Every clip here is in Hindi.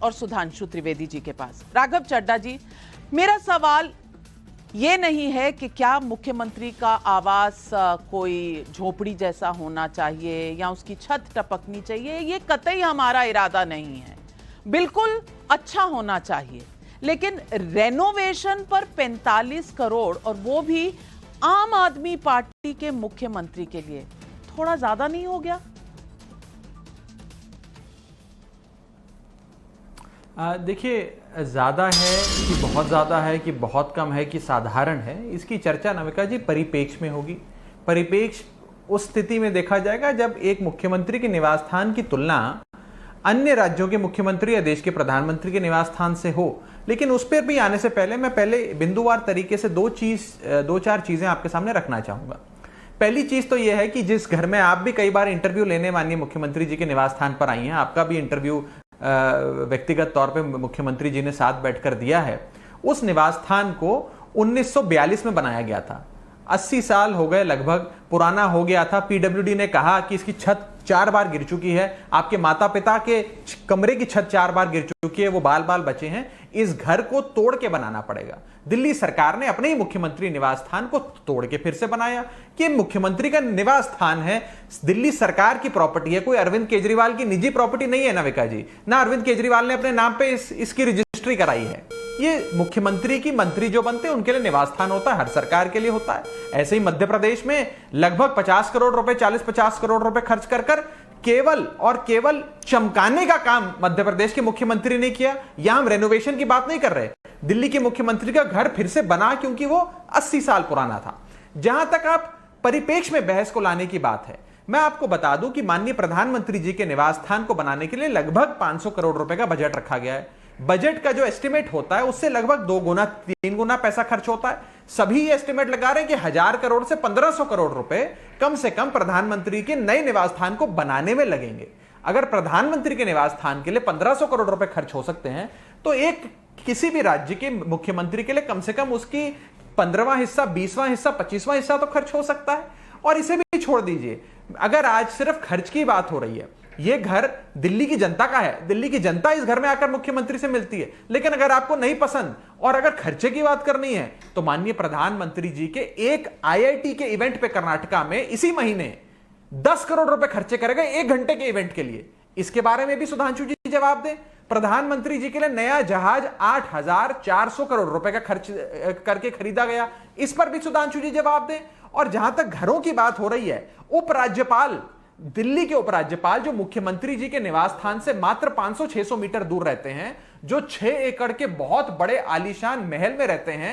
और सुधांशु त्रिवेदी जी के पास। राघव चड्ढा जी, मेरा सवाल ये नहीं है कि क्या मुख्यमंत्री का आवास कोई झोपड़ी जैसा होना चाहिए या उसकी छत टपकनी चाहिए, ये कतई हमारा इरादा नहीं है। बिल्कुल अच्छा होना चाहिए, लेकिन रेनोवेशन पर 45 करोड़ और वो भी आम आदमी पार्टी के मुख्यमंत्री के लिए, थोड़ा ज्यादा नहीं हो गया? देखिए, ज़्यादा है कि बहुत ज़्यादा है कि बहुत कम है कि साधारण है, इसकी चर्चा नमिका जी परिपेक्ष में होगी। परिपेक्ष उस स्थिति में देखा जाएगा जब एक मुख्यमंत्री के निवास स्थान की तुलना अन्य राज्यों के मुख्यमंत्री या देश के प्रधानमंत्री के निवास स्थान से हो। लेकिन उस पर भी आने से पहले मैं बिंदुवार तरीके से दो चार चीज़ें आपके सामने रखना चाहूँगा। पहली चीज़ तो यह है कि जिस घर में आप भी कई बार इंटरव्यू लेने माननीय मुख्यमंत्री जी के निवास स्थान पर आई हैं, आपका भी इंटरव्यू व्यक्तिगत तौर पे मुख्यमंत्री जी ने साथ बैठकर दिया है, उस निवास स्थान को 1942 में बनाया गया था। 80 साल हो गए लगभग, पुराना हो गया था। पीडब्ल्यूडी ने कहा कि इसकी छत 4 बार गिर चुकी है, आपके माता पिता के कमरे की छत 4 बार गिर चुकी है, वो बाल बाल बचे हैं, इस घर को तोड़ के बनाना पड़ेगा। दिल्ली सरकार ने अपने ही मुख्यमंत्री निवास स्थान को तोड़ के फिर से बनाया कि मुख्यमंत्री का निवास स्थान है, दिल्ली सरकार की प्रॉपर्टी है, कोई अरविंद केजरीवाल की निजी प्रॉपर्टी नहीं है नविका जी, ना अरविंद केजरीवाल ने अपने नाम पे इसकी रजिस्ट्री कराई है। ये मुख्यमंत्री की मंत्री जो बनते हैं उनके लिए निवास स्थान होता है, हर सरकार के लिए होता है। ऐसे ही मध्य प्रदेश में लगभग 50 करोड़ रुपए 40-50 करोड़ रुपए खर्च कर केवल और केवल चमकाने का काम मध्य प्रदेश के मुख्यमंत्री ने किया। यहां हम रेनोवेशन की बात नहीं कर रहे, दिल्ली के मुख्यमंत्री का घर फिर से बना क्योंकि वो 80 साल पुराना था। जहां तक आप परिपेक्ष में बहस को लाने की बात है, मैं आपको बता दूं कि माननीय प्रधानमंत्री जी के निवास स्थान को बनाने के लिए लगभग 500 करोड़ रुपए का बजट रखा गया है। बजट का जो एस्टिमेट होता है उससे लगभग 2 गुना 3 गुना पैसा खर्च होता है। सभी ये एस्टिमेट लगा रहे हैं कि 1000 करोड़ से 1500 करोड़ रुपए कम से कम प्रधानमंत्री के नए निवास स्थान को बनाने में लगेंगे। अगर प्रधानमंत्री के निवास स्थान के लिए 1500 करोड़ रुपए खर्च हो सकते हैं, तो एक किसी भी राज्य के मुख्यमंत्री के लिए कम से कम उसकी 15वां हिस्सा, 20वां हिस्सा, 25वां हिस्सा तो खर्च हो सकता है। और इसे भी छोड़ दीजिए, अगर आज सिर्फ खर्च की बात हो रही है, यह घर दिल्ली की जनता का है, दिल्ली की जनता इस घर में आकर मुख्यमंत्री से मिलती है। लेकिन अगर आपको नहीं पसंद और अगर खर्चे की बात करनी है, तो माननीय प्रधानमंत्री जी के एक आईआईटी के इवेंट पे कर्नाटका में इसी महीने 10 करोड़ रुपए खर्चे करेगा 1 घंटे के इवेंट के लिए। इसके बारे में भी सुधांशु जी जवाब दें। प्रधानमंत्री जी के लिए नया जहाज 8400 करोड़ रुपए का खर्च करके खरीदा गया, इस पर भी सुधांशु जी जवाब दें। और जहां तक घरों की बात हो रही है, उपराज्यपाल, दिल्ली के उपराज्यपाल जो मुख्यमंत्री जी के निवास स्थान से मात्र 500-600 मीटर दूर रहते हैं, जो 6 एकड़ के बहुत बड़े आलीशान महल में रहते हैं,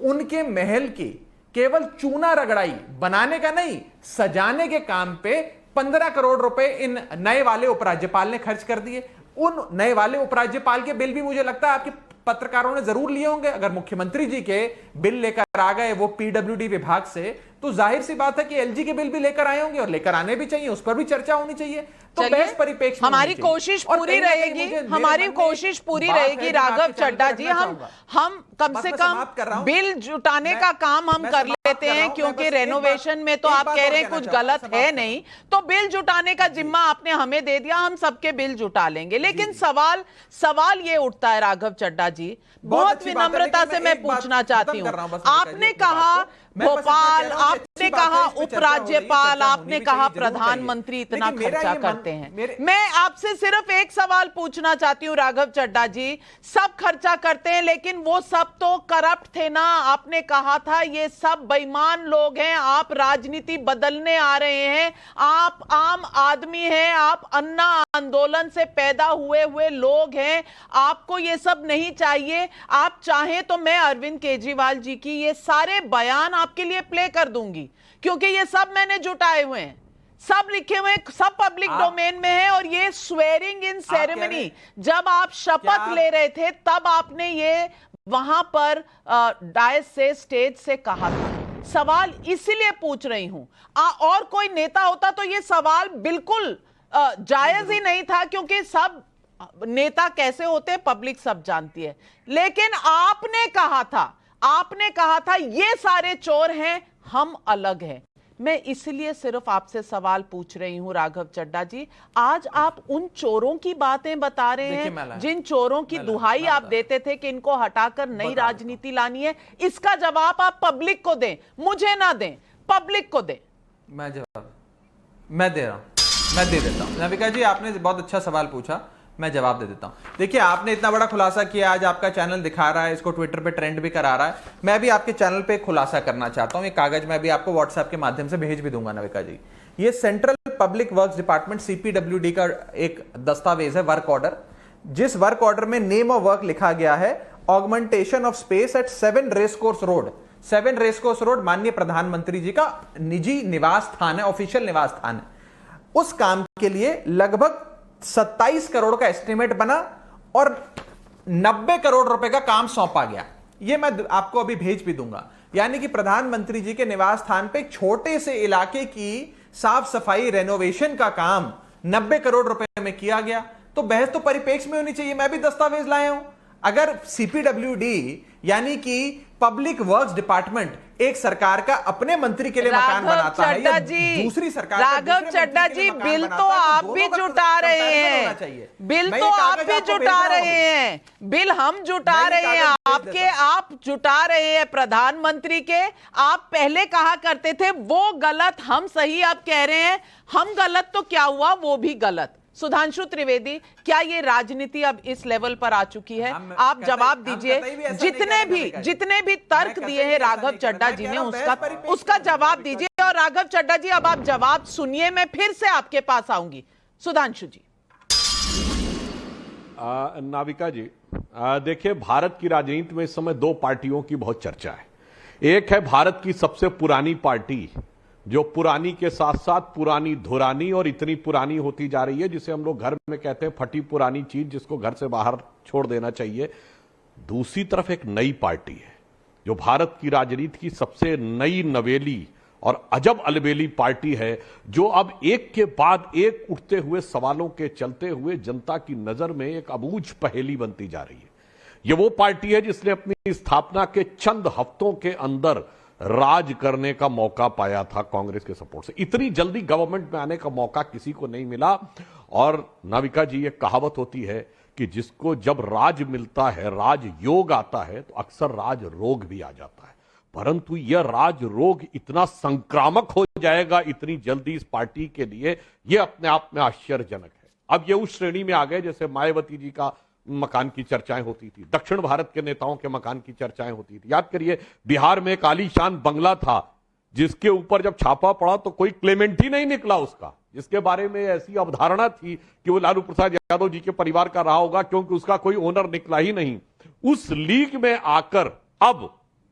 उनके महल की केवल चूना रगड़ाई, बनाने का नहीं, सजाने के काम पे 15 करोड़ रुपए इन नए वाले उपराज्यपाल ने खर्च कर दिए। उन नए वाले उपराज्यपाल के बिल भी मुझे लगता है आपके पत्रकारों ने जरूर लिए होंगे। अगर मुख्यमंत्री जी के बिल लेकर आ गए वो पीडब्ल्यूडी विभाग से, तो जाहिर सी बात है कि एलजी के बिल भी लेकर आए होंगे और लेकर आने भी चाहिए, उस पर भी चर्चा होनी चाहिए। तो बहस परिपेक्ष हमारी कोशिश पूरी रहेगी, हमारी कोशिश पूरी रहेगी राघव चड्ढा जी। हम कम से कम बिल जुटाने का काम हम कर लेते हैं, क्योंकि रेनोवेशन में तो आप कह रहे हैं कुछ गलत है नहीं, तो बिल जुटाने का जिम्मा आपने हमें दे दिया, हम सबके बिल जुटा लेंगे। लेकिन सवाल ये उठता है राघव चड्ढा जी, बहुत विनम्रता से मैं पूछना चाहती हूँ, आपने कहा भोपाल, आपने कहा उपराज्यपाल, आपने कहा प्रधानमंत्री इतना खर्चा करते हैं। मैं आपसे सिर्फ एक सवाल पूछना चाहती हूं राघव चड्ढा जी, सब खर्चा करते हैं लेकिन वो सब तो करप्ट थे ना। आपने कहा था ये सब बेईमान लोग हैं, आप राजनीति बदलने आ रहे हैं, आप आम आदमी हैं, आप अन्ना आंदोलन से पैदा हुए लोग हैं, आपको ये सब नहीं चाहिए। आप चाहें तो मैं अरविंद केजरीवाल जी की ये सारे बयान आपके लिए प्ले कर दूंगी, क्योंकि ये सब मैंने जुटाए हुए हैं, सब लिखे हुए हैं, सब पब्लिक डोमेन में है। और ये स्वेरिंग इन सेरेमनी, जब आप शपथ ले रहे थे तब आपने ये वहां पर डायस से, स्टेज से कहा था। सवाल इसीलिए पूछ रही हूं, और कोई नेता होता तो ये सवाल बिल्कुल जायज ही नहीं था, क्योंकि सब नेता कैसे होते हैं पब्लिक सब जानती है। लेकिन आपने कहा था ये सारे चोर हैं, हम अलग हैं। मैं इसलिए सिर्फ आपसे सवाल पूछ रही हूं राघव चड्ढा जी, आज आप उन चोरों की बातें बता रहे हैं जिन चोरों की दुहाई आप देते थे कि इनको हटाकर नई राजनीति लानी है। इसका जवाब आप पब्लिक को दें, मुझे ना दें, पब्लिक को दें। मैं जवाब मैं दे रहा हूं, मैं दे देता हूं। नविका जी, आपने बहुत अच्छा सवाल पूछा, मैं जवाब दे देता हूं। देखिए, आपने इतना बड़ा खुलासा किया, आज आपका चैनल दिखा रहा है, इसको ट्विटर पे ट्रेंड भी करा रहा है। मैं भी आपके चैनल पे खुलासा करना चाहता हूं। ये कागज मैं भी आपको व्हाट्सएप के माध्यम से भेज भी दूंगा नविका जी। ये central public works department CPWD का एक दस्तावेज है, वर्क ऑर्डर, जिस वर्क ऑर्डर में नेम ऑफ वर्क लिखा गया है augmentation of space at 7 racecourse road. 7 racecourse road माननीय प्रधानमंत्री जी का निजी निवास स्थान है, ऑफिशियल निवास स्थान है। उस काम के लिए लगभग 27 करोड़ का एस्टिमेट बना और 90 करोड़ रुपए का काम सौंपा गया। यह मैं आपको अभी भेज भी दूंगा। यानी कि प्रधानमंत्री जी के निवास स्थान पे एक छोटे से इलाके की साफ सफाई रेनोवेशन का काम 90 करोड़ रुपए में किया गया। तो बहस तो परिप्रेक्ष्य में होनी चाहिए। मैं भी दस्तावेज लाया हूं। अगर CPWD यानी कि पब्लिक वर्क्स डिपार्टमेंट एक सरकार का अपने मंत्री के लिए मकान बनाता है या दूसरी सरकार राघव चड्ढा जी, बिल तो आप भी जुटा रहे हैं, बिल तो आप भी जुटा रहे हैं, बिल हम जुटा रहे हैं, आपके आप जुटा रहे हैं प्रधानमंत्री के। आप पहले कहा करते थे वो गलत, हम सही आप कह रहे हैं। हम गलत तो क्या हुआ, वो भी गलत। सुधांशु त्रिवेदी, क्या ये राजनीति अब इस लेवल पर आ चुकी है? आप जवाब दीजिए। जितने भी तर्क दिए हैं राघव चड्ढा जी ने, उसका जवाब दीजिए। और राघव चड्ढा जी, अब आप जवाब सुनिए, मैं फिर से आपके पास आऊंगी। सुधांशु जी। नाविका जी, देखिए, भारत की राजनीति में इस समय 2 पार्टियों की बहुत चर्चा है। एक है भारत की सबसे पुरानी पार्टी, जो पुरानी के साथ साथ पुरानी धुरानी और इतनी पुरानी होती जा रही है जिसे हम लोग घर में कहते हैं फटी पुरानी चीज, जिसको घर से बाहर छोड़ देना चाहिए। दूसरी तरफ एक नई पार्टी है जो भारत की राजनीति की सबसे नई नवेली और अजब अलबेली पार्टी है, जो अब एक के बाद एक उठते हुए सवालों के चलते हुए जनता की नजर में एक अबूझ पहेली बनती जा रही है। यह वो पार्टी है जिसने अपनी स्थापना के चंद हफ्तों के अंदर राज करने का मौका पाया था कांग्रेस के सपोर्ट से। इतनी जल्दी गवर्नमेंट में आने का मौका किसी को नहीं मिला। और नाविका जी, एक कहावत होती है कि जिसको जब राज मिलता है, राज योग आता है, तो अक्सर राज रोग भी आ जाता है। परंतु यह राज रोग इतना संक्रामक हो जाएगा इतनी जल्दी इस पार्टी के लिए, यह अपने आप में आश्चर्यजनक है। अब ये उस श्रेणी में आ गए जैसे मायावती जी का मकान की चर्चाएं होती थी, दक्षिण भारत के नेताओं के मकान की चर्चाएं होती थी। याद करिए, बिहार में एक आलीशान बंगला था जिसके ऊपर जब छापा पड़ा तो कोई क्लेमेंट ही नहीं निकला उसका, जिसके बारे में ऐसी अवधारणा थी कि वो लालू प्रसाद यादव जी के परिवार का रहा होगा, क्योंकि उसका कोई ओनर निकला ही नहीं। उस लीग में आकर अब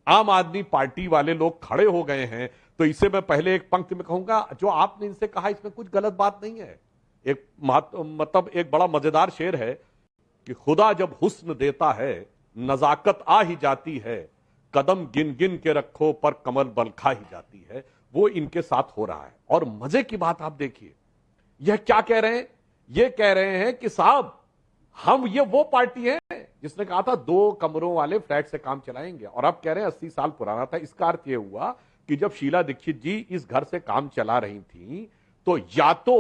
आम आदमी पार्टी वाले लोग खड़े हो गए हैं। तो इसे मैं पहले एक पंक्ति में कहूंगा, जो आपने इनसे कहा इसमें कुछ गलत बात नहीं है। एक मतलब एक बड़ा मजेदार शेर है कि खुदा जब हुस्न देता है नजाकत आ ही जाती है, कदम गिन गिन के रखो पर कमर बल खा ही जाती है। वो इनके साथ हो रहा है। और मजे की बात आप देखिए, यह क्या कह रहे हैं? ये कह रहे हैं कि साहब, हम ये वो पार्टी है जिसने कहा था 2 कमरों वाले फ्लैट से काम चलाएंगे, और अब कह रहे हैं 80 साल पुराना था। इसका अर्थ यह हुआ कि जब शीला दीक्षित जी इस घर से काम चला रही थी तो या तो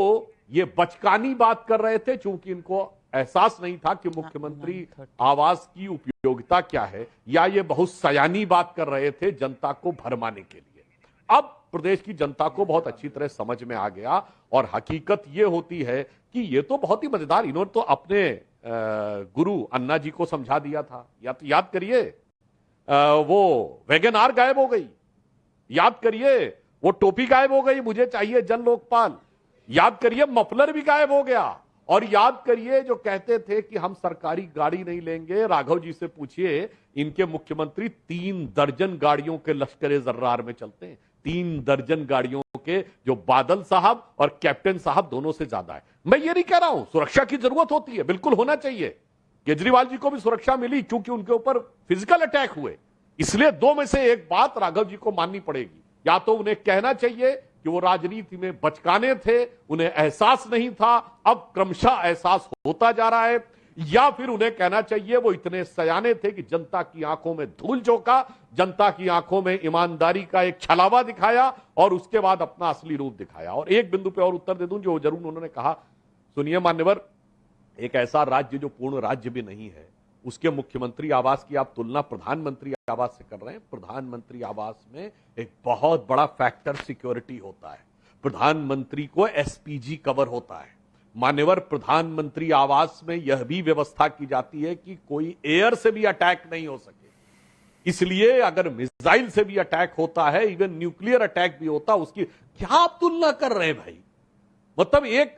ये बचकानी बात कर रहे थे, चूंकि इनको एहसास नहीं था कि मुख्यमंत्री आवास की उपयोगिता क्या है, या ये बहुत सयानी बात कर रहे थे जनता को भरमाने के लिए। अब प्रदेश की जनता को बहुत अच्छी तरह समझ में आ गया। और हकीकत ये होती है कि ये तो बहुत ही मजेदार, इन्होंने तो अपने गुरु अन्ना जी को समझा दिया था। याद करिए, वो वैगन आर गायब हो गई, याद करिए वो टोपी गायब हो गई, मुझे चाहिए जन लोकपाल, याद करिए मफलर भी गायब हो गया, और याद करिए जो कहते थे कि हम सरकारी गाड़ी नहीं लेंगे, राघव जी से पूछिए, इनके मुख्यमंत्री 3 दर्जन गाड़ियों के लश्कर जर्रार में चलते हैं। 3 दर्जन गाड़ियों के, जो बादल साहब और कैप्टन साहब दोनों से ज्यादा है। मैं ये नहीं कह रहा हूं, सुरक्षा की जरूरत होती है, बिल्कुल होना चाहिए। केजरीवाल जी को भी सुरक्षा मिली क्योंकि उनके ऊपर फिजिकल अटैक हुए, इसलिए 2 में से एक बात राघव जी को माननी पड़ेगी। या तो उन्हें कहना चाहिए कि वो राजनीति में बचकाने थे, उन्हें एहसास नहीं था, अब क्रमशः एहसास होता जा रहा है। या फिर उन्हें कहना चाहिए वो इतने सयाने थे कि जनता की आंखों में धूल झोंका, जनता की आंखों में ईमानदारी का एक छलावा दिखाया और उसके बाद अपना असली रूप दिखाया। और एक बिंदु पे और उत्तर दे दूं जो जरूर उन्होंने कहा, सुनिए मान्यवर, एक ऐसा राज्य जो पूर्ण राज्य भी नहीं है, उसके मुख्यमंत्री आवास की आप तुलना प्रधानमंत्री आवास से कर रहे हैं। प्रधानमंत्री आवास में एक बहुत बड़ा फैक्टर सिक्योरिटी होता है, प्रधानमंत्री को एसपीजी कवर होता है। मान्यवर, प्रधानमंत्री आवास में यह भी व्यवस्था की जाती है कि कोई एयर से भी अटैक नहीं हो सके, इसलिए अगर मिसाइल से भी अटैक होता है, इवन न्यूक्लियर अटैक भी होता, उसकी क्या आप तुलना कर रहे हैं भाई? मतलब एक